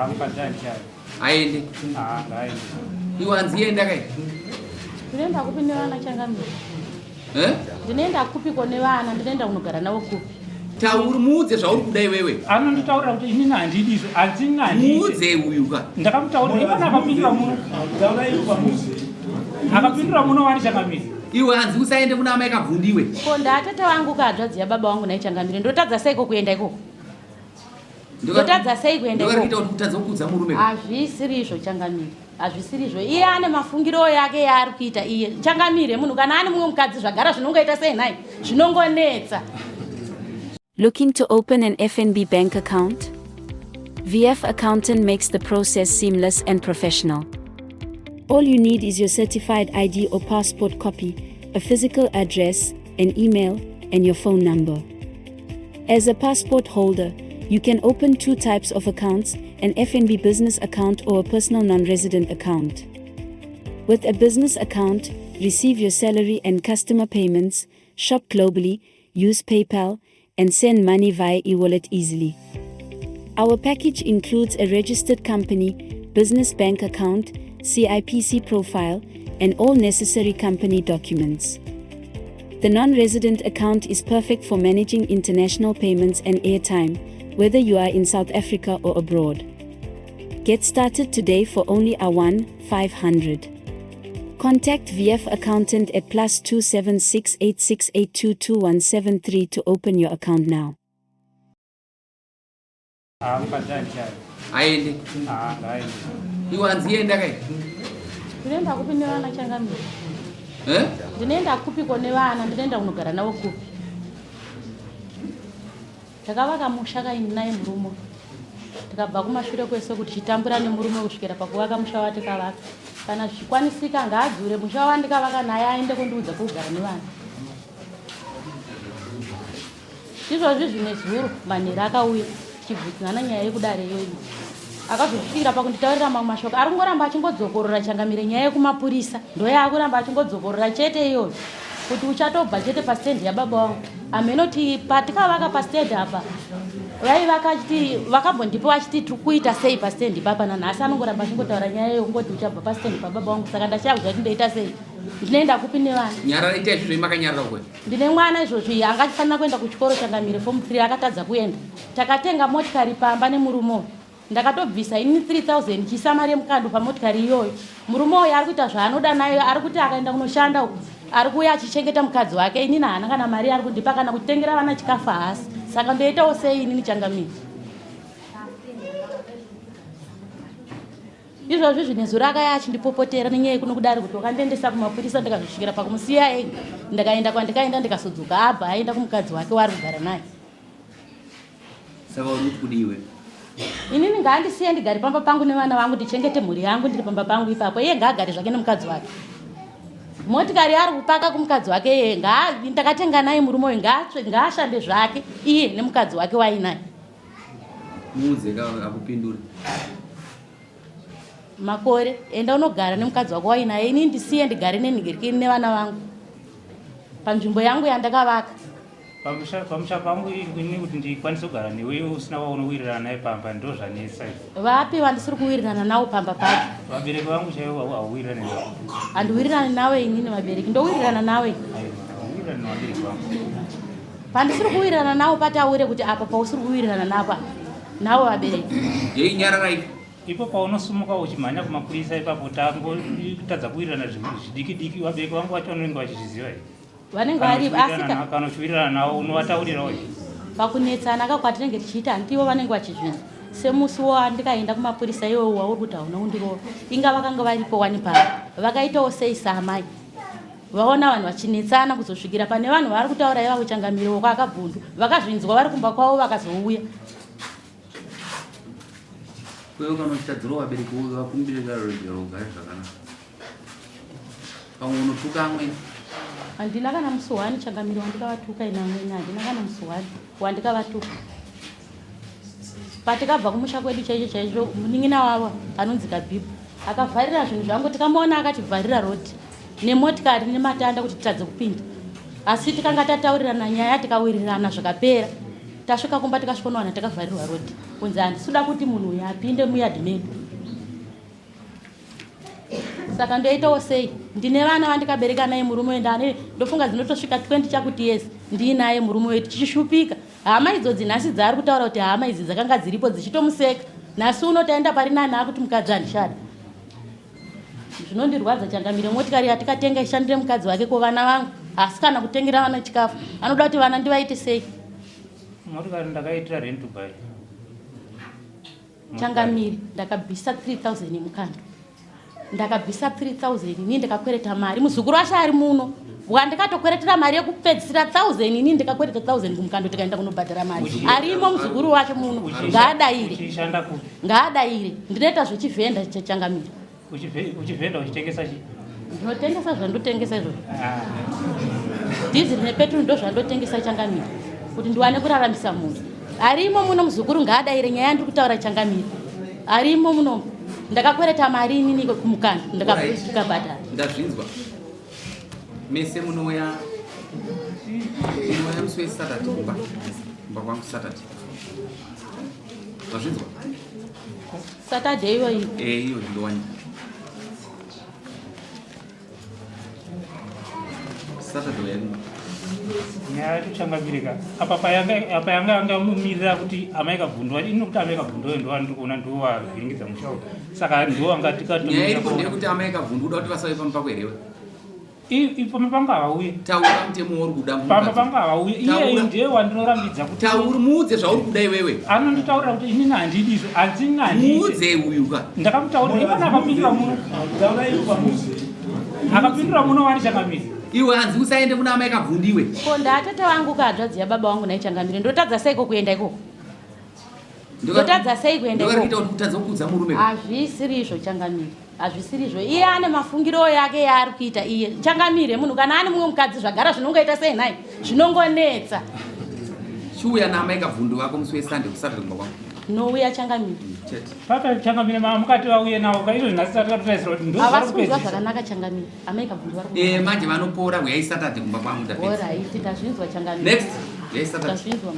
Mukadzi chai. Aende. Ngaende. Iwe anzienda kai? Ndinoenda Kupi Nevana changamira. Ndinoenda Kupi kone vana, ndinoenda kunogara navo Kupi. Tauri muudze zvauri kuda iwewe. Anonditaurira kuti inini handidi, handingandidi. Muudze uyu ka. Ndakamutaurira ivana akapindura muno. Akapindura muno wani changamira. Iwe hanzi usaende kuna amai kabvundiwe. Ko ndatata wangu kadzadzi baba wangu Nhai changamira. Ndotadza sei kuenda ikoko? Ndotadza sei kuenda ikoko? Ndokuita kuti utadza kukudza murume. Hazvisiri izvo changamira. Hazvisiri izvo. Iye ane mafungiro yake yaari kuita iye. Changamire munhu kana ane mumwe mukadzi zvagara zvinongoita sei Nhai? Zvinongonetsa. Looking to open an FNB bank account? VF Accountant makes the process seamless and professional. All you need is your certified ID or passport copy, a physical address, an email, and your phone number. As a passport holder, you can open two types of accounts, an FNB business account or a personal non-resident account. With a business account, receive your salary and customer payments, shop globally, use PayPal, and send money via e-wallet easily. Our package includes a registered company, business bank account, CIPC profile, and all necessary company documents. The non-resident account is perfect for managing international payments and airtime, whether you are in South Africa or abroad. Get started today for only a 1-500. Contact VF Accountant at +276 86822173 to open your account now. Mukadzi chai. Aende. Ngaende. Iwe anzienda kai? Ndinoenda Kupi Nevana changamira. Ndinoenda Kupi kone vana, ndinoenda kunogara navo Kupi. Takavaka musha kaini naye murume. Tikabva kumashure kwese kuti chitambura nemurume kusvikira pakuvaka musha watikavaka. Kana zvikwanisika ngaadzure musha wandikavaka naye aende kundiudza kugara nevana. Izvozvi zvimwe zuro manhero akauya chibvudzana nyaya yekudare iyoyo. Akazosvikira pakunditaurira mamwe mashoko ari kungoramba achingodzokorora changamire nyaya yekumapurisa. Ndoyaakuramba achingodzokorora chete iyoyo. Kuti uchatobva chete pastendi yababa wangu. Amenoti patikavaka pastendi apa. Vaivaka achiti vakambondipo achiti tikuita sei pastendi baba nanhasi anongoramba achingotaura nyaya yekungoti uchabva pastendi pababa wangu. Saka ndachauza kuti ndoita sei. Ndinoenda Kupi Nevana. Nyarara ita izvo zvemakanyarara kwe. Ndine mwana izvozvi angafanira kuenda kuchikoro changamire form 3 akatadza kuenda. Takatenga motikari pamba nemurume. Ndakatobvisa ini 3000 chisamari mukando pamotikari iyoyo. Murume uyu ari kuita zvaanoda nayo, ari kuti akaenda kunoshanda ari kuuya achichengeta mukadzi wake. Inini haana kana mari ari kundipa kana kutengera vana chikafu hasi. Saka ndoitawo sei inini changamire. Izvozvi zvine zuro akaya achindipopotera nenyaya yekuno kudari kuti wakandiendesa kumapurisa ndikazosvikira pakumusiya ega. Ndakaenda kwandikaenda ndikasodzoka abva aenda kumukadzi wake waari kugara naye. Saka uri kudiwe. Inini ngaandisiye ndigare pamba pangu nevana vangu ndichengete mhuri yangu ndiri pamba pangu ipapo. Iye ngaagare zvake nemukadzi wake. Motikari ari kupaka kumukadzi wake iye ndakatenga naye murume uyu ngaashande zvake iye nemukadzi wake wainaye. Muudze akupindura. Makore enda unogara nemukadzi wako wainaye. Ini ndisiye ndigare nenhingirikini nevana vangu panzvimbo yangu yandakavaka. Pamusha pangu ini kuti ndikwanise kugara newe usina waunowirirana naye pamba ndo zvanetsa. Vapi vandisiri kuwirirana nawo pamba pacho? Vabereki vangu chaivo hauwirirani nawo. Handiwirirani nawe inini vabereki. Ndowirirana nawe. Wirirani navabereki vangu. Pandisiri kuwirirana nawo pataure kuti apa pausiri kuwirirana nawo vabereki. Yei nyarara ipo. Ipo paunosumuka uchimhanya kumapurisa ipapo tangotadza kuwirirana zvidiki diki vabereki vangu vacho vanenge vachizviziva here. Vanenge vari asika kana uchiwirirana nawo unovataurirawo. Pakunetsana kakwatinenge tichiita handivo vanenge vachizvinza. Semusi wandikaenda kumapurisa iwo wauri kuti hauna kundirova. Inga vakanga varipo wani pano. Vakaitawo sei samai. Vaona vanhu vachinetsana kuzosvikira pane vanhu vari kutaura iva kuchangamire woko akabvundu. Vakazvinzwa vari kumba kwavo vakazouya. Kwewe kana uchitadzira vabereki vakumbire karo ugare zvakanaka. Pamwe unotuka amweni. Handina kana musi wani changamire wandikavatuka ina amweni. Handina kana musi wani wandikavatuka. Patikabva kumusha kwedu chaizvo munin'ina wavo anonzi Kabhibu akavharira zvinhu zvangu. Tikamuona akativharira rodi nemotikari nematanda kuti titadze kupinda. Asi tikanga tataurirana nyaya tikawirirana zvakapera. tasvika kumba tikasvikonawana takavharirwa rodi kunzi handisuda kuti munhu uyu apinde muyadhi medu. Saka ndoitawo sei? Ndine vana vandikabereka naye murume wendane ndofunga dzinotosvika 20 chakuti yes ndinaye murume wedu tichishupika. Hama idzodzi nhasi dzari kutaura kuti hama idzi dzakanga dziripo dzichitomuseka. Nhasi uno taenda pari nani akuti mukadzi handishada. Zvinondirwadza Changamire motikari yatikatenga ishandire mukadzi wake kuvana vangu asi kana kutengera vana chikafu anoda kuti vana ndivaite sei? Motikari ndakaitira rent to buy. Changamire ndakabvisa 3000 mukando. Ndakabvisa 3000 ini ndikakwereta mari muzukuru washa ari muno. Wandikatokweretera mari yekupedzisira 1000 ini ndikakwereta 1000 kumukando tikaenda kunobhadhara mari. Arimo muzukuru wacho muno. Ngaadaire. Uchishanda ku. Ngaadaire. Ndinoita zvechivhenda Changamire. Uchivhenda uchitengesa chi? Ndinotengesa zvandotengesa izvo. Dizili nepetrol ndo zvandotengesa Changamire. Kuti ndiwane kuraramisa munhu. Arimo muno muzukuru ngaadaire nyaya ndiri kutaura Changamire. Arimo muno. Ndakakwereta mari inini kumukanda ndakabvisa bhadhara. Ndazvinzwa. Mese munoya. Munoya muswe Saturday kumba. Kumba kwangu Saturday. Ndazvinzwa. Saturday iyoyi. Iyo ndowani. Saturday yani. Nyaya tuchangamire apa payanga anga mumirira kuti amaika bvundwa inokuti amaika bvundwa ndo andikuona ndo wavhiringidza mushauri saka ndo anga tikati nyaya iri kuti amaika bvundwa uda kuti vasauye pamupako here ipo panga hauye taura mutemo uri kuda panga hauye iye ndiye wandinorambidza kuti taura muudze zvauri kuda iwewe anonditaurira kuti inini handidizvo handingani muudze uyu ka ndakamutaurira imana akapindura muno akapindura muno wani Changamire iwe hanzi usaende kuna amaika bvundiwe ko ndatete wangu kadzadzi yababa wangu naye Changamire ndotadza seiko kuenda ikoko ndotadza sei kuenda ikoko ndokuita kuti kutadza kukudza murume hazvisiri izvo Changamire hazvisiri izvo iye ane mafungiro yake yaari kuita iye Changamire munhu kana ane mumwe mukadzi zvagara zvinongoita sei Nhai zvinongonetsa chiuya naamaika bvundu vako musi wesande kusatire kumba kwangu nouya Changamire papa Changamire mukati vauye nawo ka izvo zvinasati tatotarisira kuti ndo havasi kunzwa zvakanaka Changamire amaika bvundu vari manje vanopora huyai Saturday kumba kwangu alright tazvinzwa Changamire next yai Saturday tazvinzwa